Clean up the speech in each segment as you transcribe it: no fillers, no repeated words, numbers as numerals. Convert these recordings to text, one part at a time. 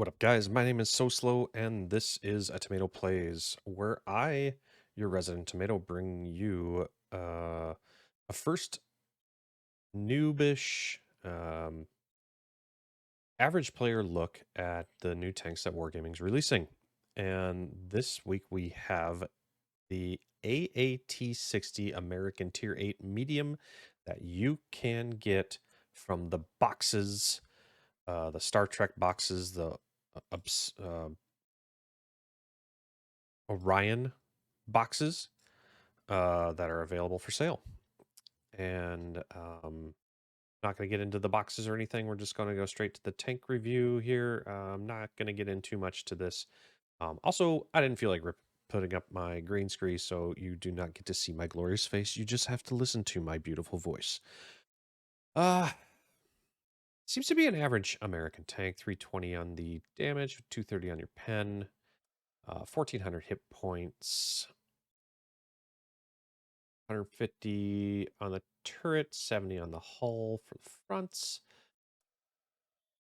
What up, guys? My name is SoSlo, and this is a Tomato Plays, where I, your resident tomato, bring you a first noobish, average player look at the new tanks that Wargaming's releasing. And this week we have the AAT60 American Tier 8 Medium that you can get from the boxes, the Star Trek boxes, the Orion boxes that are available for sale. And not going to get into the boxes or anything. We're just going to go straight to the tank review here. I'm not going to get in too much to this. Also, I didn't feel like putting up my green screen, so you do not get to see my glorious face. You just have to listen to my beautiful voice. Seems to be an average American tank. 320 on the damage, 230 on your pen, 1400 hit points, 150 on the turret, 70 on the hull for the fronts.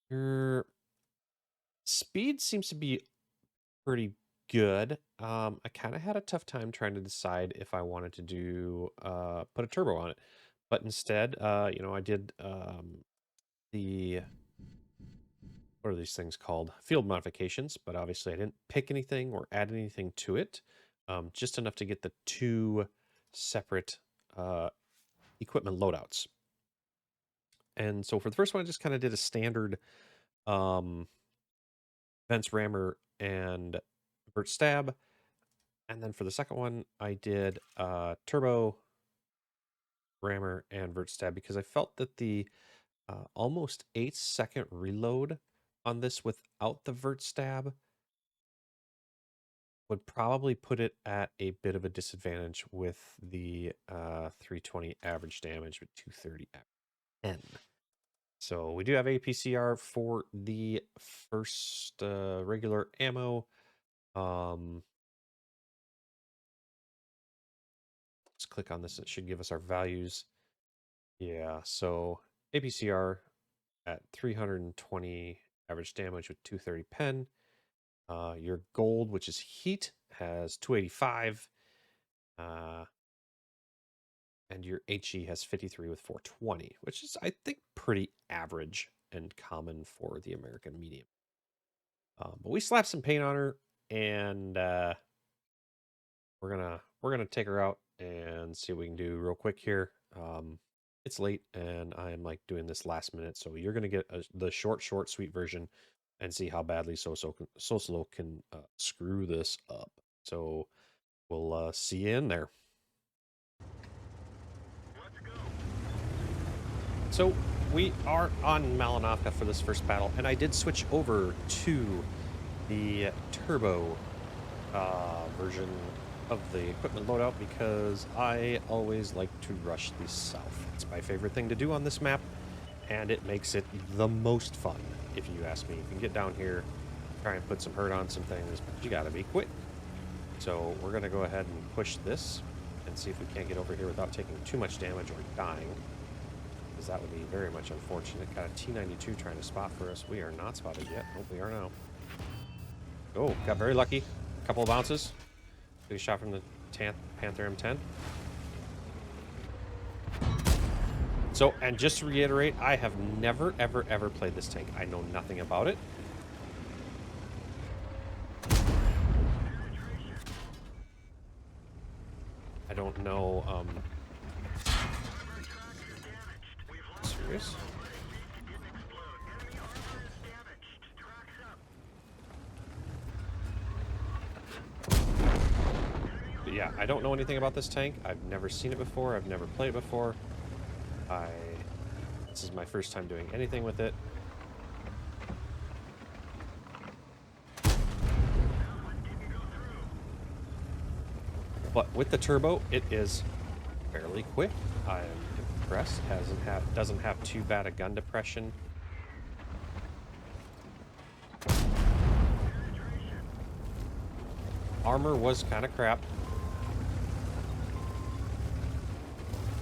Your speed seems to be pretty good. I kind of had a tough time trying to decide if I wanted to do put a turbo on it, but instead, I did the what are these things called? Field modifications, but obviously I didn't pick anything or add anything to it. Just enough to get the two separate equipment loadouts. And so for the first one, I just kind of did a standard Vents Rammer and Vert Stab. And then for the second one, I did Turbo Rammer and Vert Stab because I felt that the almost 8-second reload on this without the Vert Stab would probably put it at a bit of a disadvantage with the 320 average damage with 230 average. So we do have APCR for the first regular ammo. Let's click on this. It should give us our values. Yeah, so APCR at 320 average damage with 230 pen. Your gold, which is heat, has 285. And your HE has 53 with 420, which is, I think, pretty average and common for the American medium. But we slapped some paint on her, and we're gonna take her out and see what we can do real quick here. It's late, and I'm like doing this last minute, so you're gonna get the short, sweet version, and see how badly SoSlo can screw this up. So we'll see you in there. So we are on Malinovka for this first battle, and I did switch over to the turbo version of the equipment loadout because I always like to rush the south. It's my favorite thing to do on this map, and it makes it the most fun, if you ask me. You can get down here, try and put some hurt on some things, but you gotta be quick. So we're gonna go ahead and push this and see if we can't get over here without taking too much damage or dying. That would be very much unfortunate. Got a T-92 trying to spot for us. We are not spotted yet. Nope, we are now. Oh, got very lucky. A couple of bounces. Took a shot from the Panther M10. So, and just to reiterate, I have never, ever, ever played this tank. I know nothing about it. I don't know, serious? But yeah, I don't know anything about this tank. I've never seen it before. I've never played it before. This is my first time doing anything with it. But with the turbo, it is fairly quick. I'm impressed. Doesn't have too bad a gun depression. Armor was kind of crap.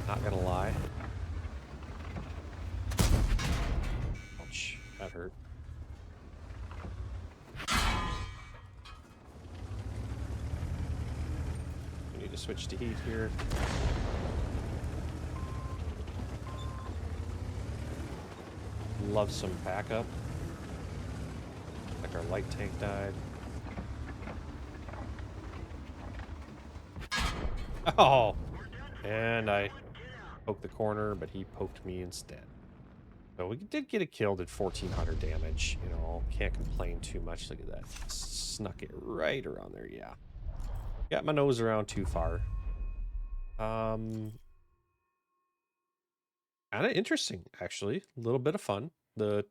Not gonna lie. Ouch, that hurt. need to switch to heat here. Love some backup. Like our light tank died. Oh! And I poked the corner, but he poked me instead. So we did get a kill, did 1400 damage. You know, can't complain too much. Look at that. Snuck it right around there, yeah. Got my nose around too far. Kind of interesting, actually. A little bit of fun. The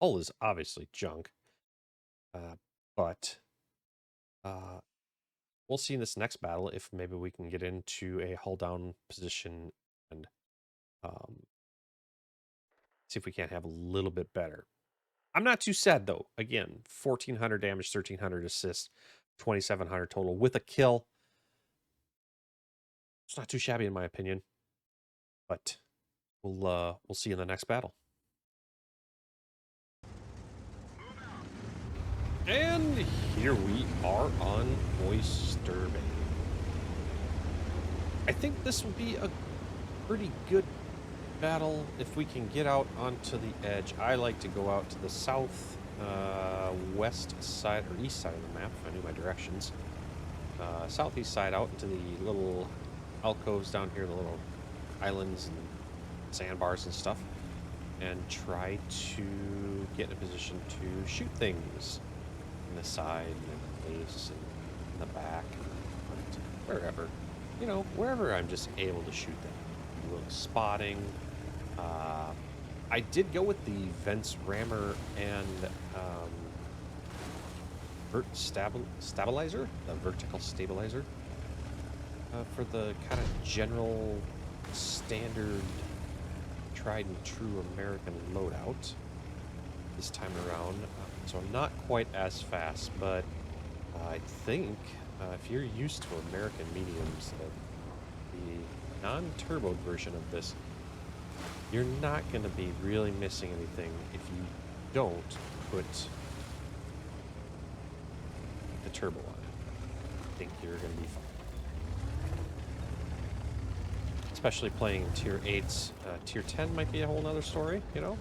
hull is obviously junk. But we'll see in this next battle if maybe we can get into a hull down position and see if we can't have a little bit better. I'm not too sad, though. Again, 1,400 damage, 1,300 assists, 2,700 total with a kill. It's not too shabby in my opinion. But we'll see in the next battle. And here we are on Oyster Bay. I think this will be a pretty good battle if we can get out onto the edge. I like to go out to the south west side or east side of the map if I knew my directions. Southeast side out into the little alcoves down here, the little islands and sandbars and stuff, and try to get in a position to shoot things in the side and in the face and in the back and wherever. You know, wherever I'm just able to shoot them. A little spotting. I did go with the Vents Rammer and stabilizer, the vertical stabilizer, for the kind of general standard tried and true American loadout this time around. So I'm not quite as fast, but I think if you're used to American mediums, the non-turboed version of this, you're not going to be really missing anything if you don't put the turbo on it. I think you're going to be fine. Especially playing tier 8s. Tier 10 might be a whole nother story, you know?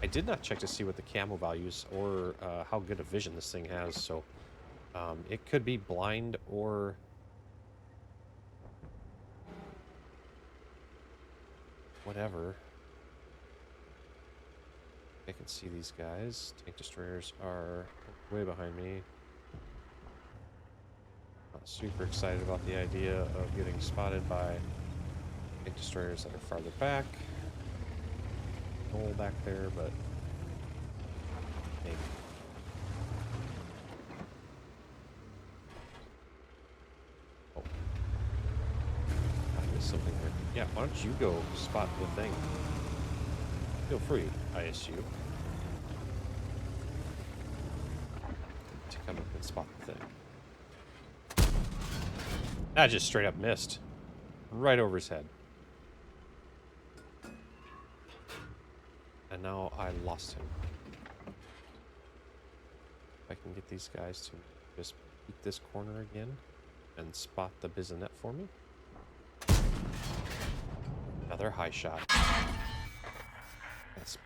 I did not check to see what the camo values or how good a vision this thing has, so it could be blind or whatever. I can see these guys. Tank destroyers are way behind me. Not super excited about the idea of getting spotted by tank destroyers that are farther back. Hole back there, but maybe. Oh. I missed something here. Yeah, why don't you go spot the thing? Feel free, ISU. To come up and spot the thing. I just straight up missed. Right over his head. And now I lost him. If I can get these guys to just beat this corner again and spot the bisonet for me. Another high shot. That's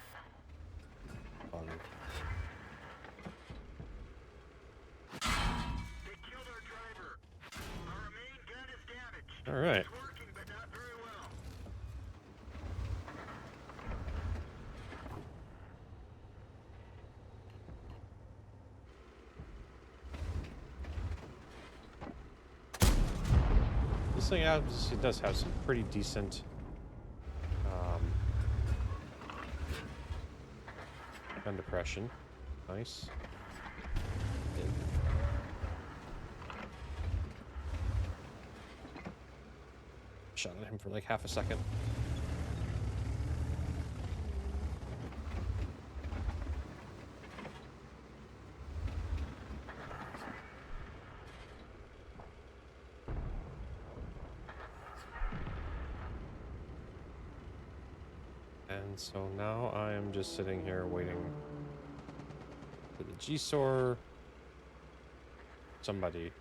fun. All right. This thing obviously does have some pretty decent gun depression. Nice. Shot at him for like half a second. And so now I am just sitting here waiting for the G-Sor. Somebody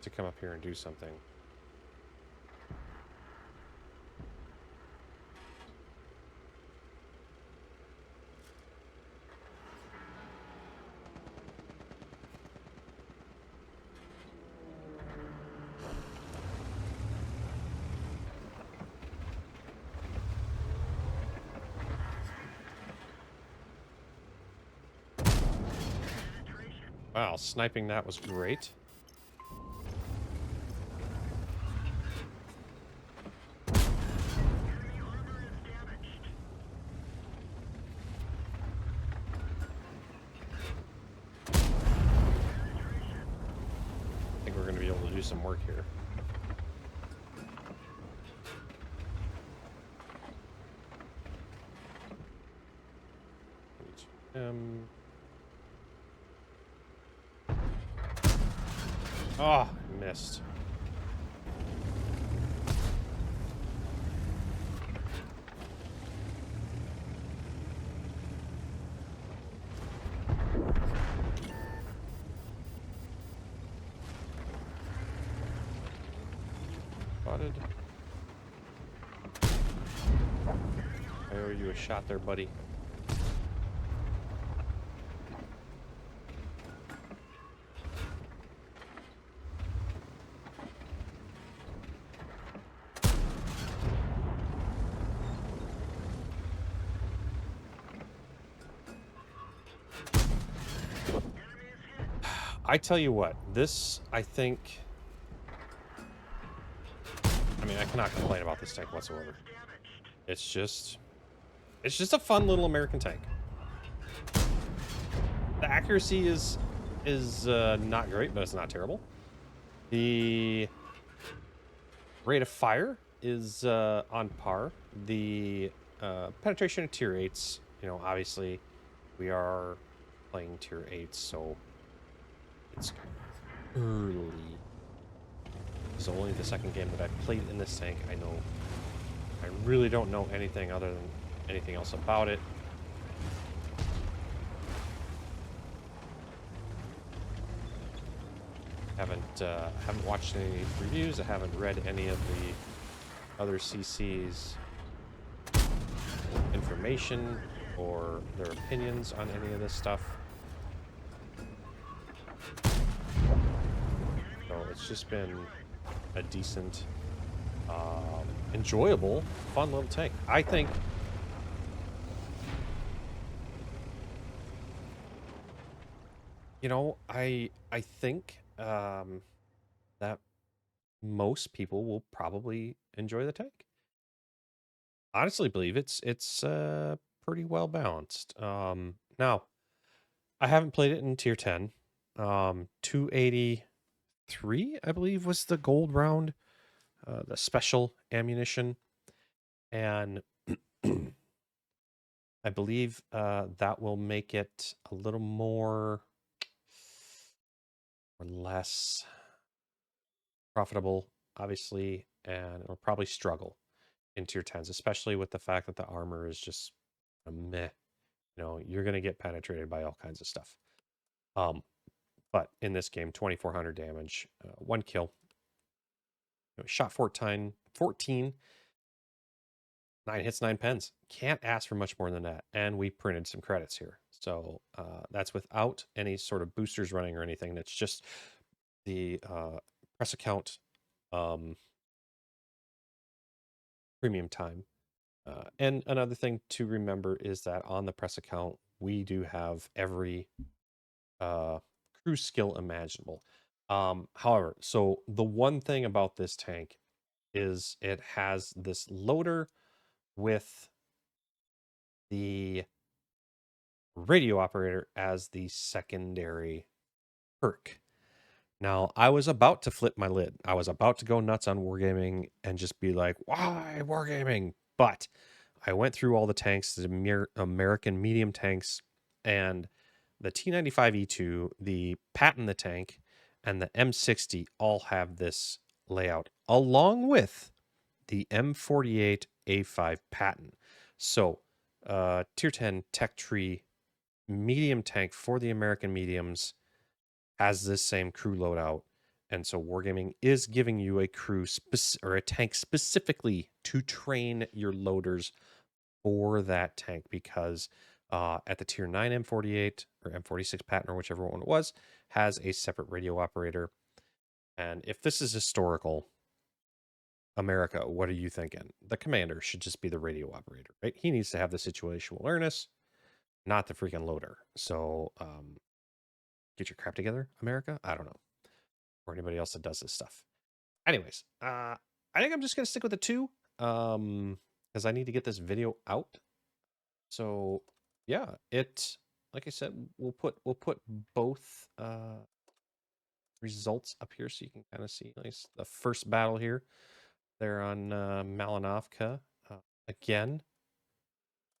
to come up here and do something. Wow, sniping that was great. I think we're going to be able to do some work here. Oh, missed. Spotted. I owe you a shot there, buddy. I tell you what, this, I think... I mean, I cannot complain about this tank whatsoever. It's just a fun little American tank. The accuracy is not great, but it's not terrible. The rate of fire is on par. The penetration of tier 8s, you know, obviously we are playing tier 8s, so it's early. It's only the second game that I've played in this tank. I really don't know anything other than anything else about it. Haven't watched any reviews. I haven't read any of the other CC's information or their opinions on any of this stuff. So it's just been a decent, enjoyable, fun little tank. I think you know, I think that most people will probably enjoy the tank. Honestly, believe it's pretty well balanced. Now I haven't played it in tier 10. 283, I believe, was the gold round, the special ammunition, and I believe that will make it a little more or less profitable, obviously, and it'll probably struggle in tier 10s, especially with the fact that the armor is just a meh. You know, you're going to get penetrated by all kinds of stuff. But in this game, 2,400 damage, 1 kill, shot 14, 9 hits, 9 pens. Can't ask for much more than that. And we printed some credits here. So that's without any sort of boosters running or anything. That's just the press account premium time. And another thing to remember is that on the press account, we do have every crew skill imaginable. However, so the one thing about this tank is it has this loader with the radio operator as the secondary perk. Now, I was about to flip my lid. I was about to go nuts on wargaming and just be like, why wargaming? But I went through all the tanks, the American medium tanks, and the T95E2, the Patton the tank, and the M60 all have this layout, along with the M48A5 Patton. So, Tier 10 Tech Tree medium tank for the American mediums has this same crew loadout, And so Wargaming is giving you a crew or a tank specifically to train your loaders for that tank, because at the tier 9 M48 or M46 patent, or whichever one it was, has a separate radio operator. And if this is historical America, what are you thinking? The commander should just be the radio operator, right? He needs to have the situational awareness, not the freaking loader. So get your crap together, America. I don't know, or anybody else that does this stuff. Anyways, I think I'm just gonna stick with the 2, because I need to get this video out. So yeah, like I said, we'll put both results up here so you can kind of see nice the first battle here. They're on Malinovka. Again,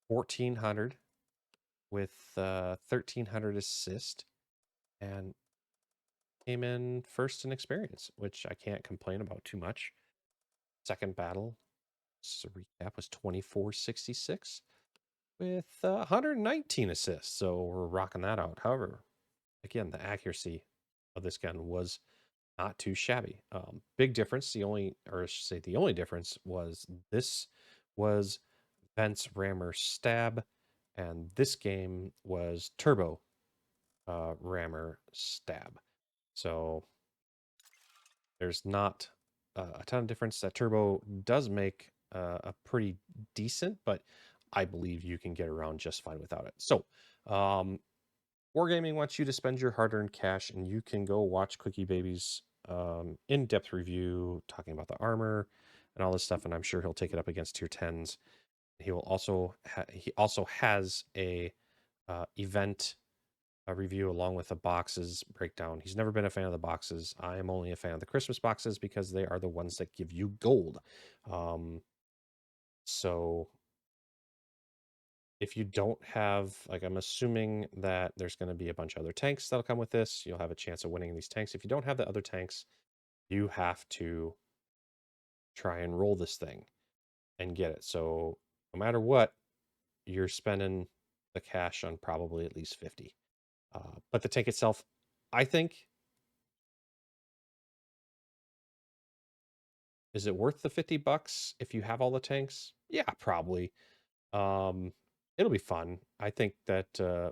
1400 with 1300 assist, and came in first in experience, which I can't complain about too much. Second battle, so recap, was 2466 with 119 assists, so we're rocking that out. However, again, the accuracy of this gun was not too shabby. Big difference. The only difference was this was Vent's Rammer Stab, and this game was Turbo Rammer Stab. So there's not a ton of difference. That Turbo does make a pretty decent, but I believe you can get around just fine without it. So Wargaming wants you to spend your hard-earned cash, and you can go watch Quickie Baby's in-depth review talking about the armor and all this stuff, and I'm sure he'll take it up against tier 10s. He will also he also has a event review along with the boxes breakdown. He's never been a fan of the boxes. I am only a fan of the Christmas boxes because they are the ones that give you gold. So if you don't have, like, I'm assuming that there's going to be a bunch of other tanks that'll come with this. You'll have a chance of winning these tanks. If you don't have the other tanks, you have to try and roll this thing and get it. So no matter what, you're spending the cash on probably at least 50. But the tank itself, I think, is it worth the $50 if you have all the tanks? Yeah, probably. Um, it'll be fun. I think that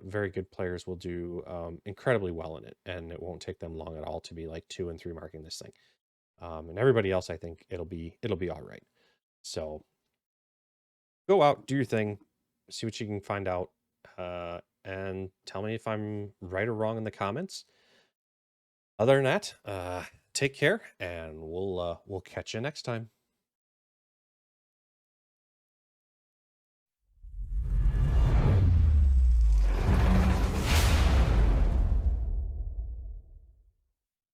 very good players will do incredibly well in it, and it won't take them long at all to be like 2 and 3 marking this thing. And everybody else, I think it'll be all right. So go out, do your thing, see what you can find out, and tell me if I'm right or wrong in the comments. Other than that, take care, and we'll catch you next time.